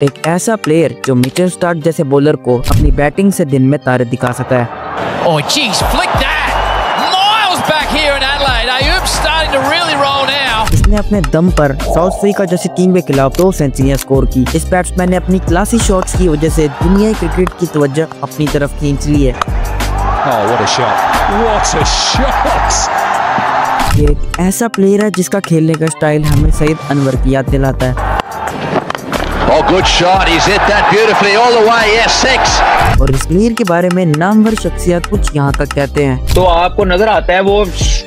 एक ऐसा प्लेयर जो मिचेल स्टार्क जैसे बॉलर को अपनी बैटिंग से दिन में तारे दिखा सकता है। Oh, geez, flick that! Miles back here in Adelaide. Ayoub's starting to really roll now. इसने अपने दम पर साउथ अफ्रीका जैसी टीम के खिलाफ 2 सेंचुरियां स्कोर की। इस बैट्समैन ने अपनी क्लासी शॉट्स की वजह से दुनिया क्रिकेट की तवज्जो अपनी तरफ खींच ली है। Oh, what a shot! What a shot! ये एक ऐसा प्लेयर है जिसका खेलने का स्टाइल हमें सईद अनवर की याद दिलाता है। Oh, good shot. He's hit that beautifully all the way. Yes, 6. और इस प्लेयर के बारे में नामवर शख्सियत कुछ यहाँ तक कहते हैं। तो आपको नजर आता है वो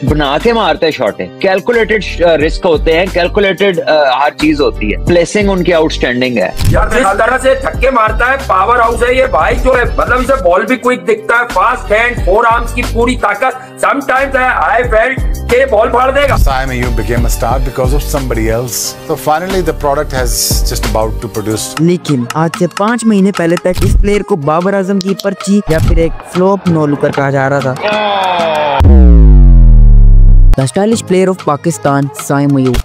बना के मारते हैं शॉट, कैलकुलेटेड रिस्क होते हैं, कैलकुलेटेड हर चीज होती है। प्लेसिंग उनकी आउटस्टैंडिंग है। यार जिस तरह से छक्के मारता है, पावर हाउस है ये भाई जो है, मतलब इसे बॉल भी क्विक दिखता है, फास्ट हैंड, 4 आर्म्स की पूरी ताकत। समटाइम्स आई फेल्ट के बॉल फाड़ देगा। Saim Ayub became a star because of somebody else. So finally the product has just about to produce. लेकिन आज से 5 महीने पहले तक इस प्लेयर को बाबर आजम की पर्ची या फिर एक फ्लॉप नो लुकर कहा जा रहा था। The stylish player of Pakistan Saim Ayub.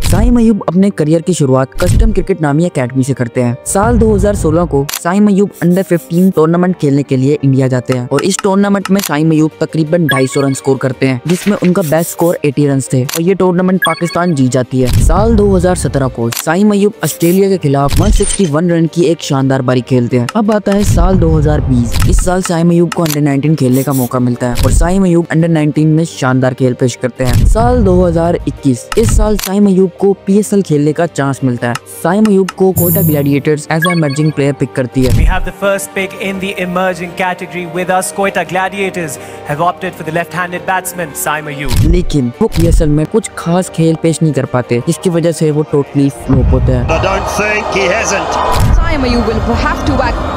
Saim Ayub अपने करियर की शुरुआत कस्टम क्रिकेट नामी एकेडमी से करते हैं। साल 2016 को साइम अयूब अंडर 15 टूर्नामेंट खेलने के लिए इंडिया जाते हैं और इस टूर्नामेंट में साइम अयूब तकरीबन 250 रन स्कोर करते हैं, जिसमें उनका बेस्ट स्कोर 80 रन थे और ये टूर्नामेंट पाकिस्तान जीत जाती है। साल 2017 को साइम अयूब ऑस्ट्रेलिया के खिलाफ 161 रन की एक शानदार पारी खेलते हैं। अब आता है साल 2020। इस साल साइम अयूब को अंडर 19 खेलने का मौका मिलता है और साइम अयूब अंडर 19 में शानदार खेल पेश करते हैं। साल 2021। इस साल साइम अयूब को PSL खेलने का चांस मिलता है। साइम अयूब को Quetta Gladiators as emerging player pick करती है। We have the first pick in the emerging category with us. Koita Gladiators have opted for the left-handed batsman Saim Ayub. लेकिन वो PSL में कुछ खास खेल पेश नहीं कर पाते, जिसकी वजह से वो टोटली फ्लॉप होता है। I don't think he hasn't. Saim Ayub will have to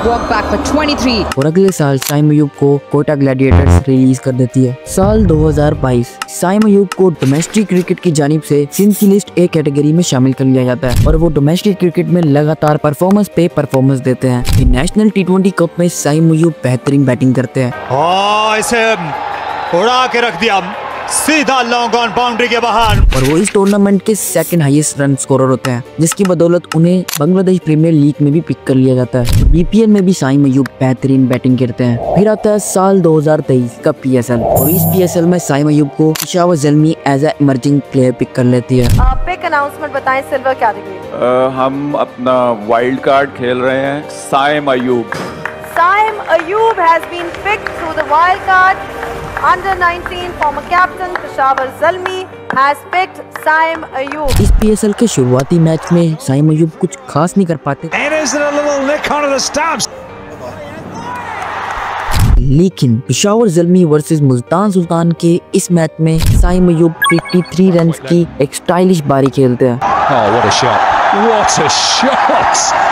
walk back for 23. और अगले साल साइम अयूब को कोयटा ग्लैडिएटर्स रिलीज कर देती है। साल 2022। साइम अयूब को डोमेस्टिक क्रिकेट की जानिब से सिंध की लिस्ट ए कैटेगरी में शामिल कर लिया जाता है और वो डोमेस्टिक क्रिकेट में लगातार परफॉर्मेंस पे परफॉर्मेंस देते हैं। नेशनल T20 कप में साइम अयूब बेहतरीन बैटिंग करते हैं। इसे उड़ा के रख दिया सीधा लॉन्ग ऑन बाउंड्री के बाहर। और वो इस टूर्नामेंट के सेकंड हाईएस्ट रन स्कोरर होते हैं, जिसकी बदौलत उन्हें बांग्लादेश प्रीमियर लीग में भी पिक कर लिया जाता है। BPL में भी साइम अयूब बेहतरीन बैटिंग करते हैं। फिर आता है साल 2023 का PSL और इस PSL में साइम अयूब को Peshawar Zalmi as a emerging player pick कर लेती है। पिक अनाउंसमेंट बताएं सिल्वर कैटेगरी। हम अपना वाइल्ड कार्ड खेल रहे हैं। Saim Ayub. Saim Ayub has been picked through the wild card. Under 19 former captain Peshawar Zalmi has picked Saim Ayub. इस PSL के शुरुआती मैच में साइम अयूब कुछ खास नहीं कर पाते, लेकिन पेशावर ज़ल्मी वर्सेस मुल्तान सुल्तान के इस मैच में साइम अयूब 53 रन की एक स्टाइलिश बारी खेलते हैं। Oh, what a shot! What a shot!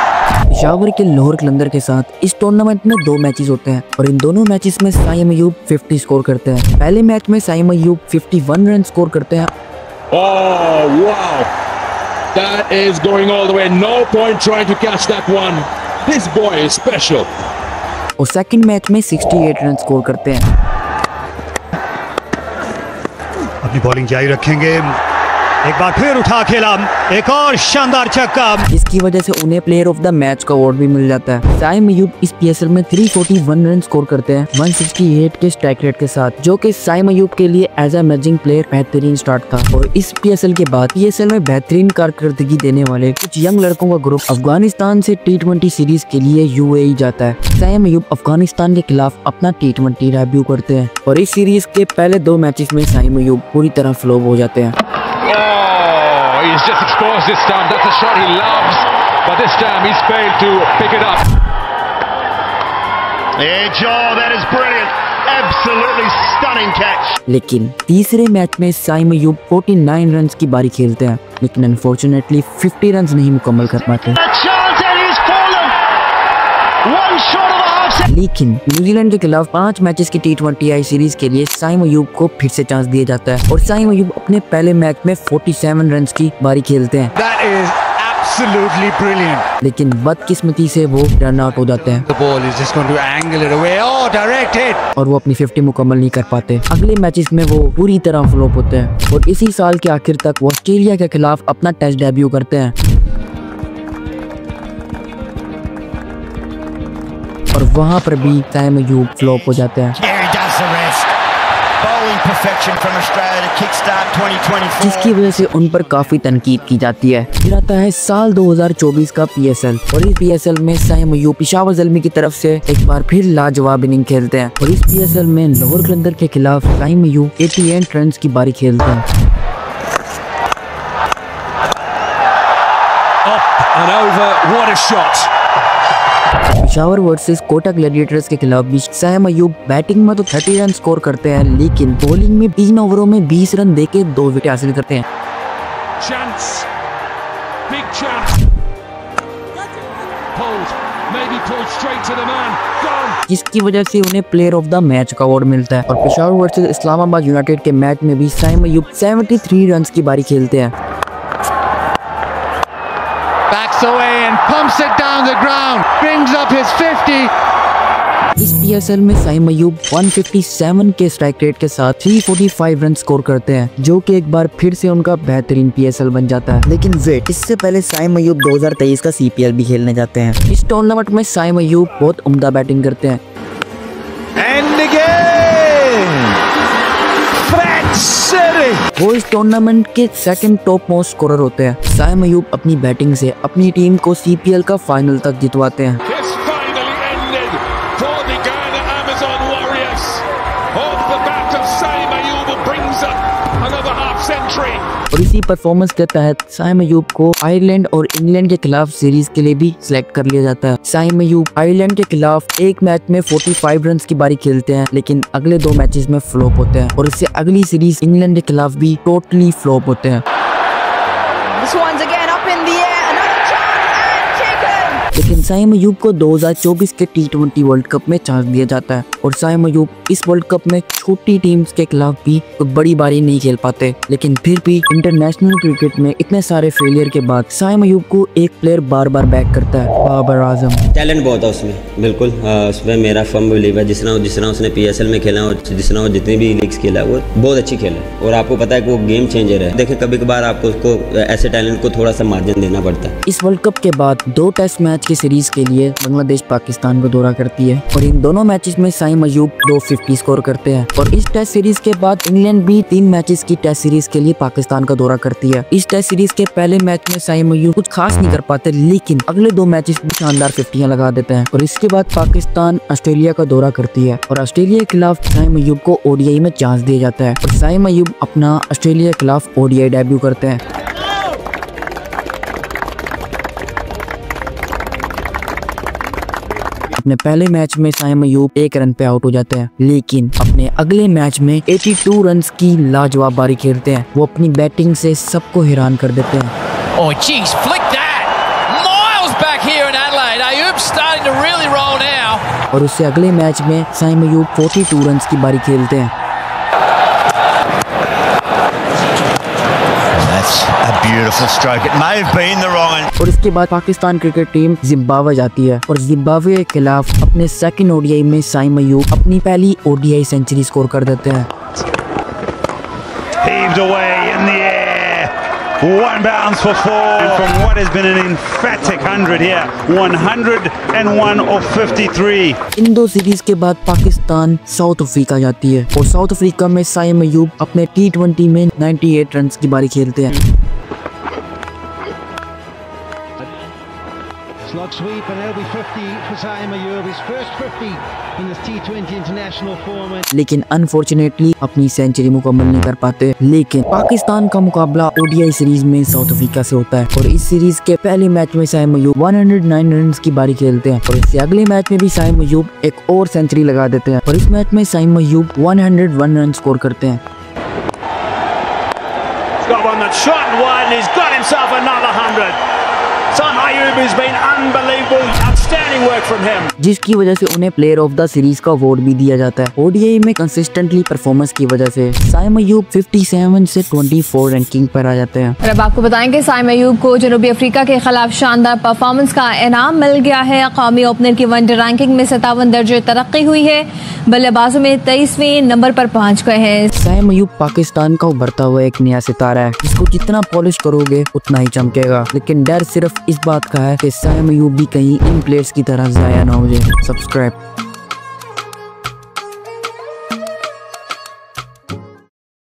Peshawar के लाहौर कलंदर के साथ इस टूर्नामेंट में 2 मैचेस होते हैं और इन दोनों मैचेस में साइम अयूब 50 स्कोर करते हैं। पहले मैच में साइम अयूब 51 रन स्कोर करते हैं। Oh wow, that is going all the way. No point trying to catch that one. This boy is special. और सेकंड मैच में 68 रन स्कोर करते हैं। अपनी बॉलिंग जारी रखेंगे, एक बार फिर उठा खेला, एक और शानदार छक्का, जिसकी वजह से उन्हें प्लेयर ऑफ द मैच का अवार्ड भी मिल जाता है। साइम अयूब इस PSL में 341 रन स्कोर करते हैं 168 के स्ट्राइक रेट के साथ, जो कि साइम अयूब के लिए एज ए इमर्जिंग प्लेयर बेहतरीन स्टार्ट था। और इस PSL के बाद PSL में बेहतरीन कारकर्दगी देने वाले कुछ यंग लड़कों का ग्रुप अफगानिस्तान से T20 सीरीज के लिए UAE जाता है। साइम अयूब अफगानिस्तान के खिलाफ अपना T20 डेब्यू करते हैं और इस सीरीज के पहले 2 मैचेस में साइम अयूब पूरी तरह फ्लॉप हो जाते हैं। He's just exposed this time. That's a shot he loves, but this time he's failed to pick it up. Yeah, Joe, that is brilliant. Absolutely stunning catch. लेकिन तीसरे मैच में साइम अयूब 49 रन की बारी खेलते हैं, लेकिन अनफॉर्चुनेटली 50 रन नहीं मुकम्मल कर पाते। लेकिन न्यूजीलैंड के खिलाफ 5 मैचेस की T20I सीरीज के लिए साइम अयूब को फिर से चांस दिया जाता है और साइम अयूब अपने पहले मैच में 47 रन की बारी खेलते हैं। That is Absolutely brilliant. लेकिन बदकिस्मती से वो रन आउट हो जाते हैं। The ball is just going to angle it away. Oh, direct hit. और वो अपनी 50 मुकम्मल नहीं कर पाते। अगले मैचेस में वो पूरी तरह फ्लॉप होते हैं और इसी साल के आखिर तक वो ऑस्ट्रेलिया के खिलाफ अपना टेस्ट डेब्यू करते हैं और वहां पर भी साइम अयूब फ्लॉप हो जाते हैं, जिसकी वजह से उन पर काफी तनकीद की जाती है। फिर आता है साल 2024 का PSL और इस PSL में साइम अयूब पेशावर ज़ल्मी की तरफ से एक बार फिर लाजवाब इनिंग खेलते हैं और इस PSL में लाहौर कलंदर के खिलाफ साइम अयूब 88 रन की बारी खेलते हैं। And over, what a shot! Peshawar versus Quetta Gladiators के खिलाफ भी साइम अयूब बैटिंग में तो 30 रन स्कोर करते हैं, लेकिन बॉलिंग में 3 ओवरों में 20 रन देके 2 विकेट हासिल करते हैं। Chance. Big chance. Pulled. Maybe pulled straight to the man. Gone. जिसकी वजह से उन्हें प्लेयर ऑफ द मैच का अवार्ड मिलता है और पेशावर वर्सेस इस्लामाबाद यूनाइटेड के मैच में भी साइम अयूब 73 रन की बारी खेलते हैं। Backs away and pumps it down the ground. Brings up his 50. इस PSL में साइम अयूब 157 के स्ट्राइक रेट के साथ 345 रन स्कोर करते हैं, जो कि एक बार फिर से उनका बेहतरीन PSL बन जाता है। लेकिन वेट, इससे पहले साइम अयूब 2023 का CPL भी खेलने जाते हैं। इस टूर्नामेंट में साइम अयूब बहुत उम्दा बैटिंग करते हैं। And again. वो इस टूर्नामेंट के सेकंड टॉप मोस्ट स्कोरर होते हैं। साइम अयूब अपनी बैटिंग से अपनी टीम को CPL का फाइनल तक जितवाते हैं। और इसी परफॉर्मेंस के तहत साइम अयूब को आयरलैंड और इंग्लैंड के खिलाफ सीरीज के लिए भी सिलेक्ट कर लिया जाता है। साइम अयूब आयरलैंड के खिलाफ एक मैच में 45 रन की बारी खेलते हैं, लेकिन अगले 2 मैचेस में फ्लॉप होते हैं और इससे अगली सीरीज इंग्लैंड के खिलाफ भी टोटली फ्लॉप होते हैं। लेकिन साइम अयूब को 2024 के T20 वर्ल्ड कप में चांस दिया जाता है और साइम अयूब इस वर्ल्ड कप में छोटी टीम्स के खिलाफ भी कोई बड़ी बारी नहीं खेल पाते, लेकिन फिर भी इंटरनेशनल क्रिकेट में इतने सारे फेलियर के बाद साइम अयूब को एक प्लेयर बार बार बैक करता है, बाबर आजम। टैलेंट बहुत है उसमें, बिल्कुल उसमें मेरा फर्म बिलीव है। जिस तरह उसने PSL में खेला और जिस तरह जितनी भी लीग्स खेला वो बहुत अच्छी खेला है और आपको पता है कि वो गेम चेंजर है। देखिए कभी कभार आपको उसको ऐसे टैलेंट को थोड़ा सा मार्जिन देना पड़ता है। इस वर्ल्ड कप के बाद 2 टेस्ट मैच की सीरीज के लिए बांग्लादेश पाकिस्तान को दौरा करती है और इन दोनों मैचेस में साइम अयूब 250 स्कोर करते हैं और इस टेस्ट सीरीज के बाद इंग्लैंड भी 3 मैचेस की टेस्ट सीरीज के लिए पाकिस्तान का दौरा करती है। इस टेस्ट सीरीज के पहले मैच में साइम अयूब कुछ खास नहीं कर पाते, लेकिन अगले 2 मैचेस में शानदार 50 लगा देते हैं और इसके बाद पाकिस्तान ऑस्ट्रेलिया का दौरा करती है और ऑस्ट्रेलिया के खिलाफ साइम अयूब को ODI में चांस दिया जाता है और साइम अयूब अपना ऑस्ट्रेलिया के खिलाफ ODI डेब्यू करते हैं। अपने पहले मैच में साइम अयूब 1 रन पे आउट हो जाते हैं, लेकिन अपने अगले मैच में 82 रन की लाजवाब बारी खेलते हैं। वो अपनी बैटिंग से सबको हैरान कर देते हैं। Oh, geez, flick that! Miles back here in Adelaide. Ayoub's starting to really roll now. और उससे अगले मैच में साइम अयूब 42 रन की बारी खेलते हैं। Beautiful stroke. It may have been the wrong end. और इसके बाद पाकिस्तान क्रिकेट टीम जिम्बाब्वे जाती है और जिम्बाब्वे के खिलाफ अपने सेकंड ODI में साइम अयूब अपनी पहली ODI सेंचुरी स्कोर कर देते हैं। Heaved away in the air. 1 bounce for 4 from what has been an emphatic 100 here. 101 of 53. In 2 series के बाद पाकिस्तान साउथ अफ्रीका जाती है और साउथ अफ्रीका में साइम अयूब अपने T20 में 98 रन की बारी खेलते हैं। Slot sweep and that'll be 50 for Saim Ayoub, his first 50 in this T20 international format. लेकिन अनफॉर्चुनेटली अपनी सेंचुरी मुकम्मल नहीं कर पाते। लेकिन पाकिस्तान का मुकाबला ODI सीरीज में साउथ अफ्रीका से होता है और इस सीरीज के पहले मैच में साइम अयूब 109 रन की बारी खेलते हैं और इससे अगले मैच में भी साइम अयूब एक और सेंचुरी लगा देते हैं और इस मैच में साइम अयूब 101 रन स्कोर करते हैं। Saim Ayoub has been unbelievable. Outstanding work from him. जिसकी वजह से उन्हें प्लेयर ऑफ द सीरीज का अवार्ड भी दिया जाता है। ओडीआई में कंसिस्टेंटली परफॉर्मेंस की वजह से साइम अयूब 57 से 24 रैंकिंग पर आ जाते हैं। और अब आपको बताएंगे साइम अयूब को जनूबी अफ्रीका के खिलाफ शानदार परफॉर्मेंस का इनाम मिल गया है। कौमी ओपनर की वनडे रैंकिंग में 57 दर्जे तरक्की हुई है। बल्लेबाजों में 23वें नंबर पर पहुंच गए हैं। साइम अयूब पाकिस्तान का उभरता हुआ एक नया सितारा है, जिसको जितना पॉलिश करोगे उतना ही चमकेगा। लेकिन डर सिर्फ इस बात का है कि साइम अयूब भी कहीं इन प्लेयर्स की तरह जाया ना हो जाए। सब्सक्राइब।